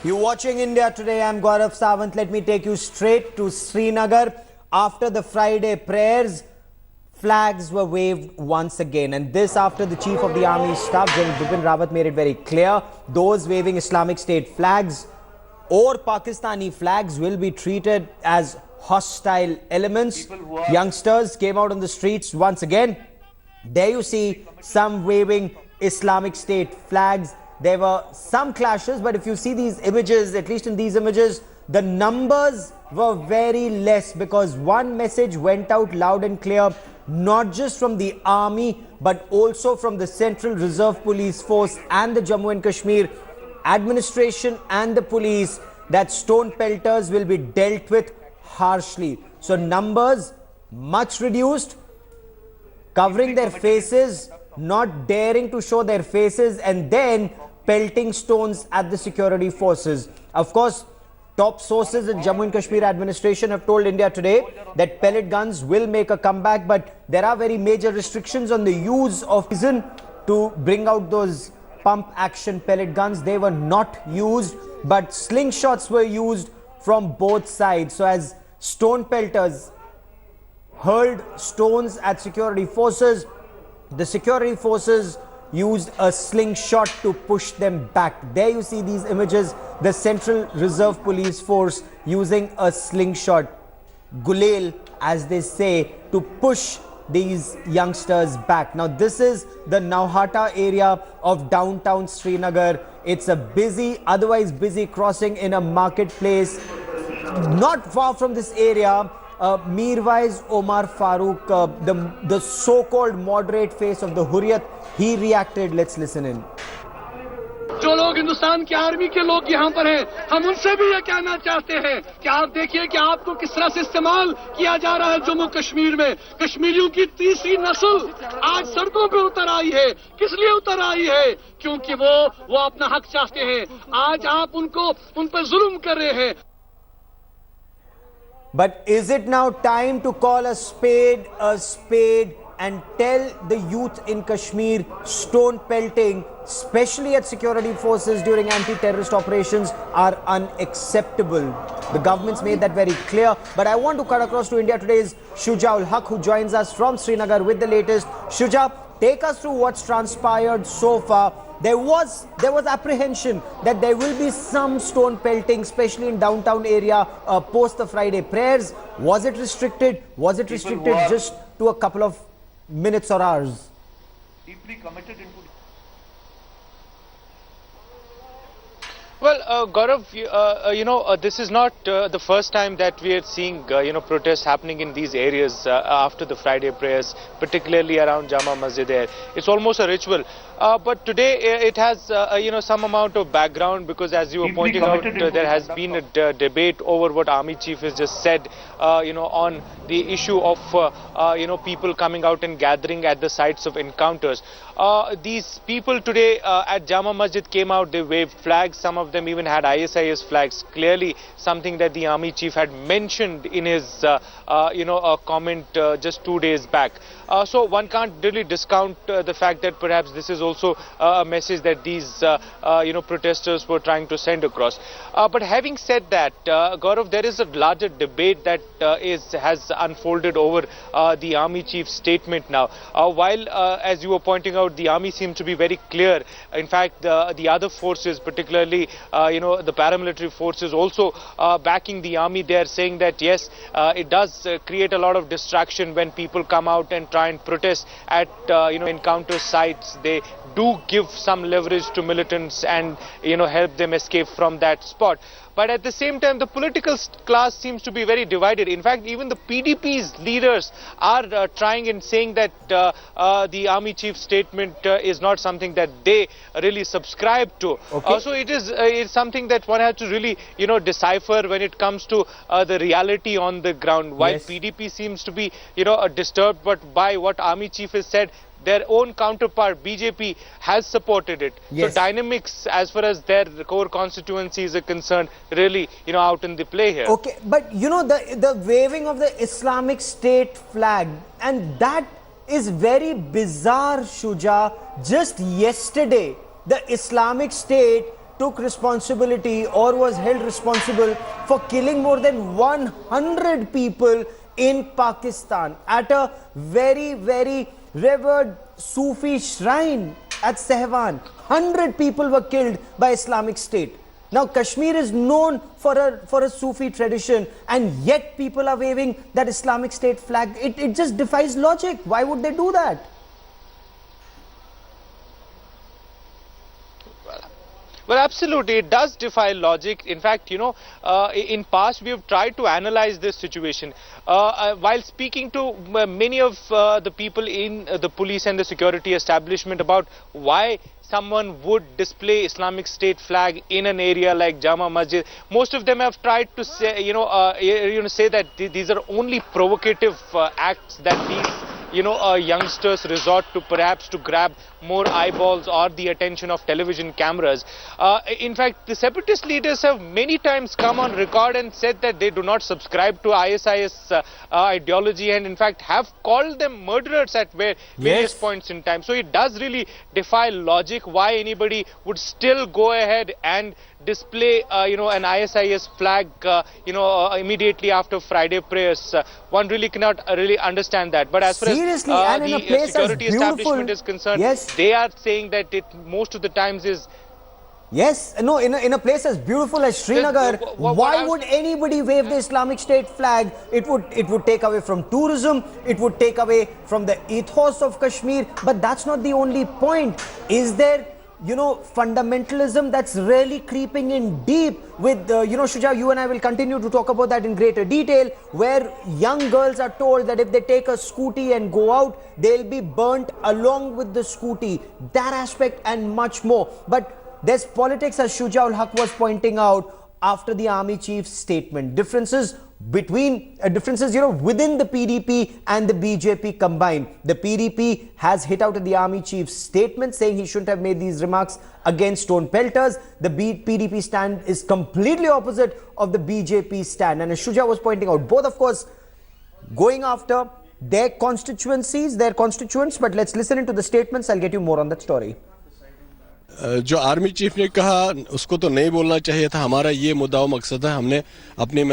You're watching India Today. I'm Gaurav Sawant. Let me take you straight to Srinagar. After the Friday prayers, flags were waved once again. And this after the Chief of the Army Staff, General Bipin Rawat, made it very clear. Those waving Islamic State flags or Pakistani flags will be treated as hostile elements. Youngsters came out on the streets once again. There you see some waving Islamic State flags. There were some clashes, but if you see these images, at least in these images, the numbers were very less because one message went out loud and clear, not just from the army, but also from the Central Reserve Police Force and the Jammu and Kashmir administration and the police, that stone pelters will be dealt with harshly. So numbers much reduced, covering their faces, not daring to show their faces, and then pelting stones at the security forces. Of course, top sources in Jammu and Kashmir administration have told India Today that pellet guns will make a comeback, but there are very major restrictions on the use of reason to bring out those pump action pellet guns. They were not used, but slingshots were used from both sides. So as stone pelters hurled stones at security forces, the security forces used a slingshot to push them back. There you see these images, the Central Reserve Police Force using a slingshot, gulel as they say, to push these youngsters back. Now this is the Nauhata area of downtown Srinagar. It's a busy, otherwise busy crossing in a marketplace. Not far from this area, Mirwais Omar Farooq, the so-called moderate face of the Hurriyat, he reacted. Let's listen in. जो लोग हिंदुस्तान की army के लोग यहाँ पर हैं, हम उनसे भी ये कहना चाहते हैं कि आप देखिए कि आपको किस तरह से इस्तेमाल किया जा रहा है जम्मू कश्मीर में। कश्मीरियों की तीसरी नस्ल आज सड़कों पे उतर आई है। किस लिए उतर आई है? क्योंकि वो अपना हक चाहते हैं। आज आप उन पर जुल्म कर रहे हैं। But is it now time to call a spade and tell the youth in Kashmir stone pelting, especially at security forces during anti-terrorist operations, are unacceptable? The government's made that very clear. But I want to cut across to India Today's Shuja ul Haq, who joins us from Srinagar with the latest. Shuja, take us through what's transpired so far. There was apprehension that there will be some stone pelting, especially in downtown area, post the Friday prayers. Was it restricted? Was it restricted just to a couple of minutes or hours? Deeply committed into. Well, Gaurav, this is not the first time that we are seeing, protests happening in these areas after the Friday prayers, particularly around Jama Masjid there. It's almost a ritual. But today it has, some amount of background because, as you were pointing out, there has been a debate over what Army Chief has just said, on the issue of, people coming out and gathering at the sites of encounters. These people today at Jama Masjid came out, they waved flags, some of them even had ISIS flags, clearly something that the Army Chief had mentioned in his, comment just 2 days back. So one can't really discount the fact that perhaps this is also a message that these, protesters were trying to send across. But having said that, Gaurav, there is a larger debate that has unfolded over the Army Chief's statement now. While, as you were pointing out, the Army seems to be very clear. In fact, the other forces, particularly, the paramilitary forces also backing the Army, they are saying that, yes, it does create a lot of distraction when people come out and try and protest at, encounter sites. They do give some leverage to militants and, help them escape from that spot. But at the same time, the political class seems to be very divided. In fact, even the PDP's leaders are trying and saying that the Army Chief's statement is not something that they really subscribe to. Okay. So it's something that one has to really, decipher when it comes to the reality on the ground. While Yes. PDP seems to be, disturbed, but by what Army Chief has said, their own counterpart BJP has supported it. Yes. So dynamics as far as their core constituencies are concerned really out in the play here. Okay, but the waving of the Islamic State flag, and that is very bizarre, Shuja. Just yesterday the Islamic State took responsibility or was held responsible for killing more than 100 people in Pakistan at a very, very revered Sufi shrine at Sehwan. 100 people were killed by Islamic State. Now Kashmir is known for a Sufi tradition, and yet people are waving that Islamic State flag. It just defies logic. Why would they do that? Well, absolutely, it does defy logic. In fact, in past we have tried to analyze this situation. While speaking to many of the people in the police and the security establishment about why someone would display Islamic State flag in an area like Jama Masjid, most of them have tried to say, say that these are only provocative acts that these youngsters resort to, perhaps to grab more eyeballs or the attention of television cameras. In fact, the separatist leaders have many times come on record and said that they do not subscribe to ISIS ideology, and in fact have called them murderers at various points in time. So it does really defy logic why anybody would still go ahead and display an ISIS flag immediately after Friday prayers. One really cannot really understand that. But as far as the security establishment is concerned, yes, they are saying that it most of the times is. Yes, no, in a place as beautiful as Srinagar, why would anybody wave the Islamic State flag? It would take away from tourism, it would take away from the ethos of Kashmir, but that's not the only point. Is there fundamentalism that's really creeping in deep with, Shuja, you and I will continue to talk about that in greater detail, where young girls are told that if they take a scooty and go out, they'll be burnt along with the scooty. That aspect and much more. But there's politics, as Shuja ul Haq was pointing out, after the army chief's statement. Differences within the PDP and the BJP combined. The PDP has hit out at the army chief's statement, saying he shouldn't have made these remarks against stone pelters. The PDP stand is completely opposite of the BJP stand. And as Shuja was pointing out, both of course going after their constituencies, their constituents. But let's listen into the statements. I'll get you more on that story. जो army chief ने कहा उसको तो नहीं बोलना चाहिए था. हमारा ये मुद्दा और मकसद है. हमने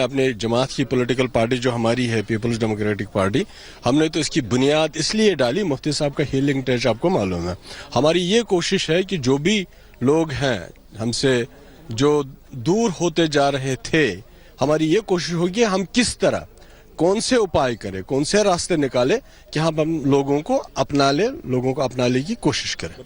अपने जमात की पॉलिटिकल पार्टी जो हमारी है, पीपल्स डेमोक्रेटिक पार्टी, हमने तो इसकी बुनियाद इसलिए डाली, मुफ्ती साहब का हीलिंग टच आपको मालूम है. हमारी ये कोशिश है कि जो भी लोग हैं हमसे जो दूर होते जा रहे थे, हमारी ये कोशिश होगी हम किस तरह, कौन से उपाय करें, कौन से रास्ते निकालें कि हम लोगों को अपनाने की कोशिश करें.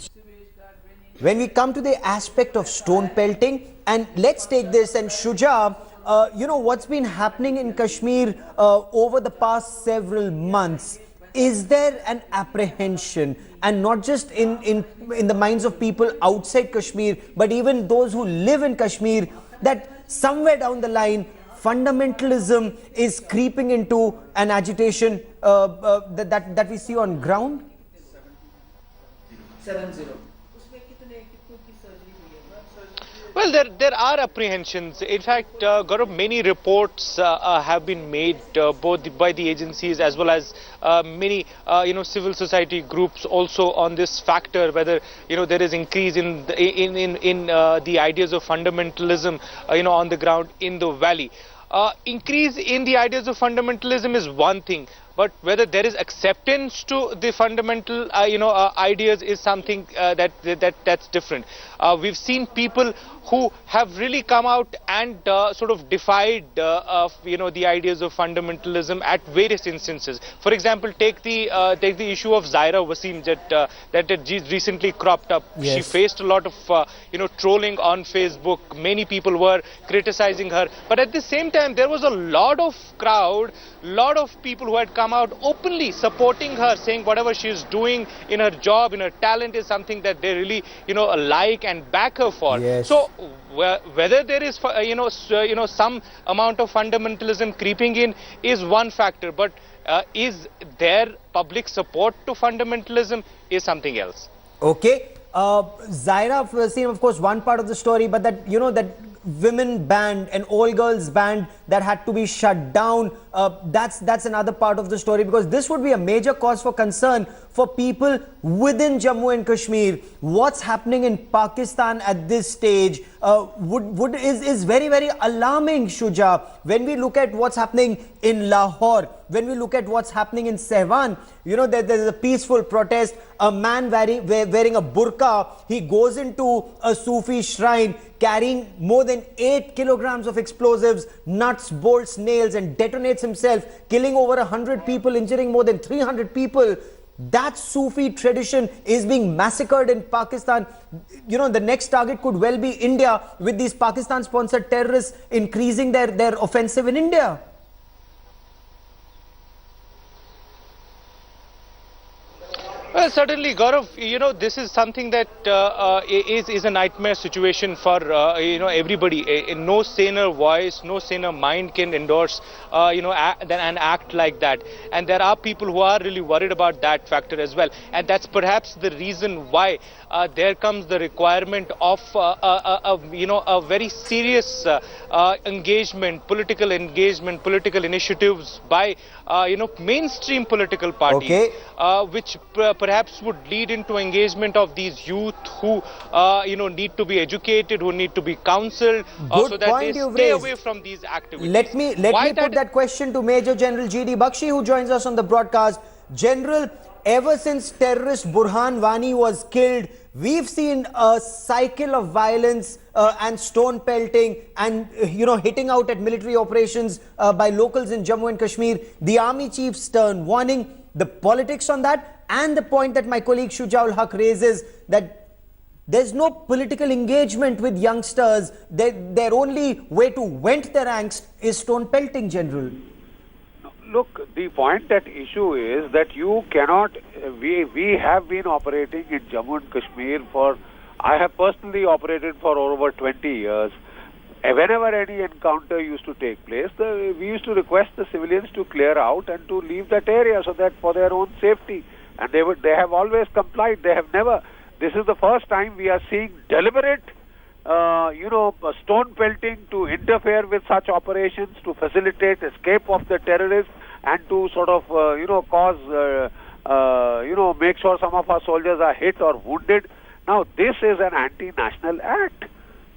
When we come to the aspect of stone pelting, and let's take this, and Shuja, what's been happening in Kashmir over the past several months, is there an apprehension, and not just in the minds of people outside Kashmir, but even those who live in Kashmir, that somewhere down the line fundamentalism is creeping into an agitation that we see on ground? 70. Well, there are apprehensions. In fact, Gaurav, many reports have been made both by the agencies as well as many civil society groups also on this factor, whether there is increase in the ideas of fundamentalism on the ground in the valley. Increase in the ideas of fundamentalism is one thing, but whether there is acceptance to the fundamental ideas is something that's different. We've seen people who have really come out and sort of defied the ideas of fundamentalism at various instances. For example, take the issue of Zaira Wasim that recently cropped up. Yes. She faced a lot of trolling on Facebook. Many people were criticizing her, but at the same time there was a lot of crowd, lot of people who had come out openly supporting her, saying whatever she is doing in her job, in her talent, is something that they really like and back her for. Yes. So whether there is some amount of fundamentalism creeping in is one factor, but is there public support to fundamentalism is something else. Okay, Zaira Wasim, of course, one part of the story, but that that women band and all girls band that had to be shut down, that's another part of the story, because this would be a major cause for concern for people within Jammu and Kashmir. What's happening in Pakistan at this stage is very, very alarming, Shuja. When we look at what's happening in Lahore, when we look at what's happening in Sehwan, you know, there's a peaceful protest. A man wearing a burqa, he goes into a Sufi shrine carrying more than 8 kilograms of explosives, nuts, bolts, nails, and detonates himself, killing over 100 people, injuring more than 300 people. That Sufi tradition is being massacred in Pakistan. You know, the next target could well be India, with these Pakistan-sponsored terrorists increasing their offensive in India. Well, certainly, Gaurav, you know, this is something that is a nightmare situation for, you know, everybody. No saner voice, no saner mind can endorse, you know, and act like that. And there are people who are really worried about that factor as well. And that's perhaps the reason why there comes the requirement of, you know, a very serious engagement, political initiatives by, you know, mainstream political parties, which perhaps would lead into engagement of these youth who, you know, need to be educated, who need to be counseled, so that they stay away from these activities. Let me put that question to Major General G.D. Bakshi, who joins us on the broadcast. General, ever since terrorist Burhan Wani was killed, we've seen a cycle of violence and stone pelting and, you know, hitting out at military operations by locals in Jammu and Kashmir. The army chief's stern warning, the politics on that, and the point that my colleague Shujaul Haq raises, that there's no political engagement with youngsters. Their only way to vent their angst is stone pelting, General. Look, the point at issue is that you cannot, we have been operating in Jammu and Kashmir I have personally operated for over 20 years. Whenever any encounter used to take place, we used to request the civilians to clear out and to leave that area, so that for their own safety. And they have always complied. They have never. This is the first time we are seeing deliberate, you know, stone pelting to interfere with such operations, to facilitate escape of the terrorists, and to sort of, you know, cause, you know, make sure some of our soldiers are hit or wounded. Now, this is an anti-national act.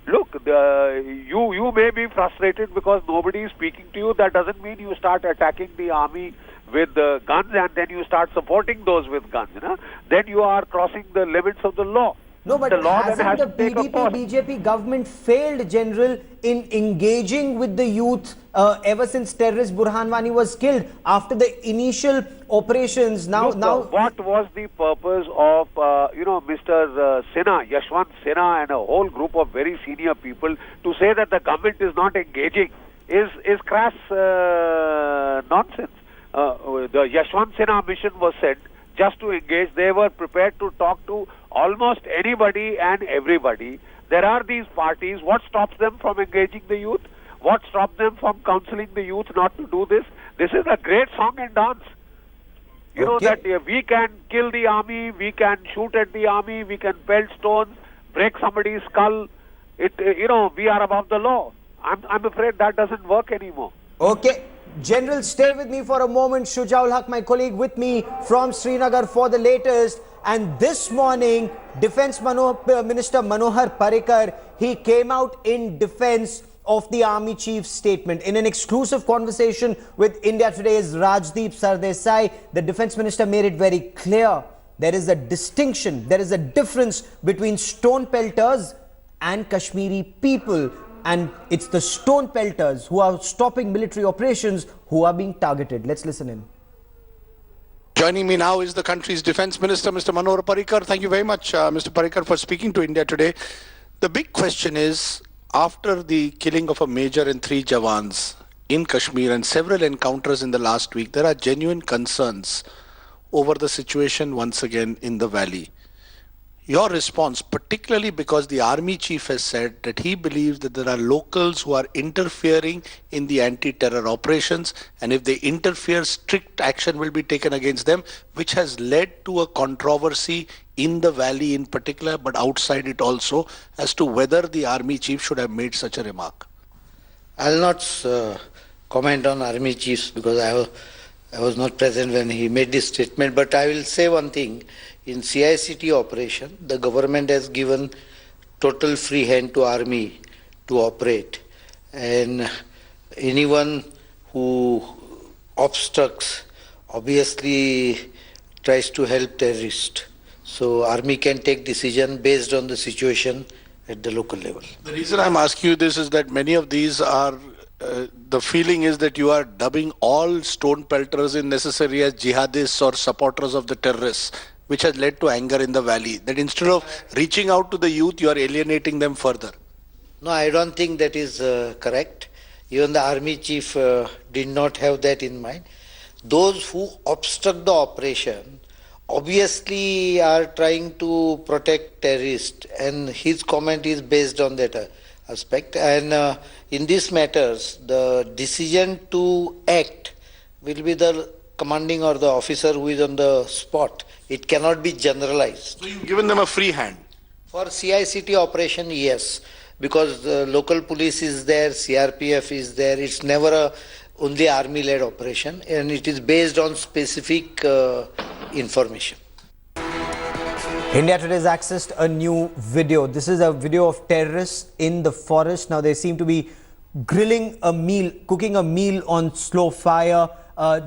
Look, you may be frustrated because nobody is speaking to you. That doesn't mean you start attacking the army with guns and then you start supporting those with guns. You know? Then you are crossing the limits of the law. No, but hasn't the PDP-BJP government failed, General, in engaging with the youth ever since terrorist Burhan Wani was killed? After the initial operations, now... What was the purpose of, you know, Mr. Sinha, Yashwant Sinha, and a whole group of very senior people to say that the government is not engaging is crass nonsense. The Yashwant Sinha mission was sent just to engage. They were prepared to talk to almost anybody and everybody. There are these parties. What stops them from engaging the youth? What stops them from counseling the youth not to do this? This is a great song and dance. You know that we can kill the army, we can shoot at the army, we can pelt stones, break somebody's skull. You know, we are above the law. I'm afraid that doesn't work anymore. Okay. General, stay with me for a moment. Shujaul Haq, my colleague, with me from Srinagar for the latest. And this morning, Defence Minister Manohar Parrikar, he came out in defence of the Army Chief's statement. In an exclusive conversation with India Today's Rajdeep Sardesai, the Defence Minister made it very clear there is a distinction, there is a difference between stone pelters and Kashmiri people. And it's the stone pelters who are stopping military operations who are being targeted. Let's listen in. Joining me now is the country's Defence Minister, Mr. Manohar Parrikar. Thank you very much, Mr. Parrikar, for speaking to India Today. The big question is, after the killing of a major and 3 Jawans in Kashmir and several encounters in the last week, there are genuine concerns over the situation once again in the valley. Your response, particularly because the army chief has said that he believes that there are locals who are interfering in the anti-terror operations, and if they interfere, strict action will be taken against them, which has led to a controversy in the valley in particular, but outside it also, as to whether the army chief should have made such a remark. I'll not comment on army chiefs because I have I was not present when he made this statement, but I will say one thing. In CICT operation, the government has given total free hand to army to operate, and anyone who obstructs obviously tries to help terrorists. So army can take decision based on the situation at the local level. The reason I'm asking you this is that many of these are, the feeling is that you are dubbing all stone pelters in necessary as jihadists or supporters of the terrorists, which has led to anger in the valley. That instead of reaching out to the youth, you are alienating them further. No, I don't think that is correct. Even the army chief did not have that in mind. Those who obstruct the operation obviously are trying to protect terrorists, and his comment is based on that aspect. And in these matters, the decision to act will be the commanding or the officer who is on the spot. It cannot be generalized. So you've given them a free hand. For CICT operation, yes, because the local police is there, CRPF is there. It's never a only army-led operation, and it is based on specific information. India Today has accessed a new video. This is a video of terrorists in the forest. Now they seem to be grilling a meal, cooking a meal on slow fire.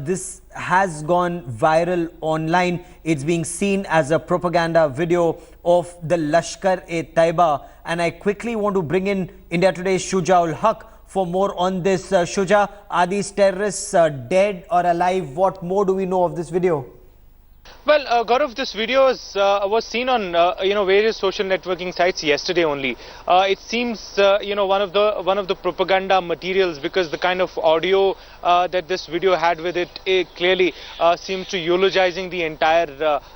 This has gone viral online. It's being seen as a propaganda video of the Lashkar-e-Taiba. And I quickly want to bring in India Today's Shuja ul Haq for more on this. Shuja, are these terrorists dead or alive? What more do we know of this video? Well, Gaurav, this video was seen on various social networking sites yesterday only. It seems one of the propaganda materials, because the kind of audio that this video had with it clearly seems to eulogizing the entire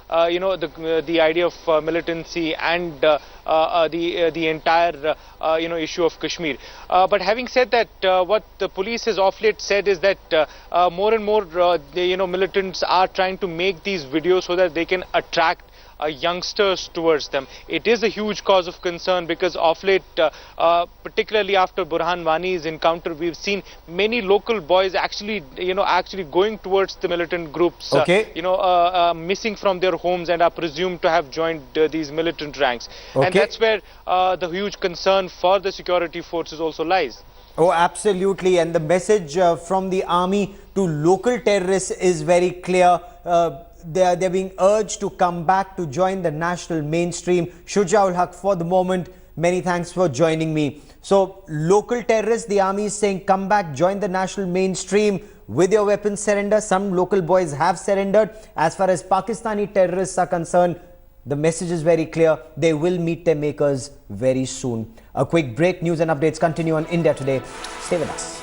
the idea of militancy and the entire issue of Kashmir. But having said that, what the police has of late said is that more and more militants are trying to make these videos so that they can attract youngsters towards them. It is a huge cause of concern because of late, particularly after Burhan Wani's encounter, we've seen many local boys actually going towards the militant groups, missing from their homes and are presumed to have joined these militant ranks. And that's where the huge concern for the security forces also lies. Oh, absolutely. And the message from the army to local terrorists is very clear. They're being urged to come back to join the national mainstream. Shuja ul Haq, for the moment, many thanks for joining me. So, local terrorists, the army is saying, come back, join the national mainstream with your weapons surrender. Some local boys have surrendered. As far as Pakistani terrorists are concerned, the message is very clear. They will meet their makers very soon. A quick break. News and updates continue on India Today. Stay with us.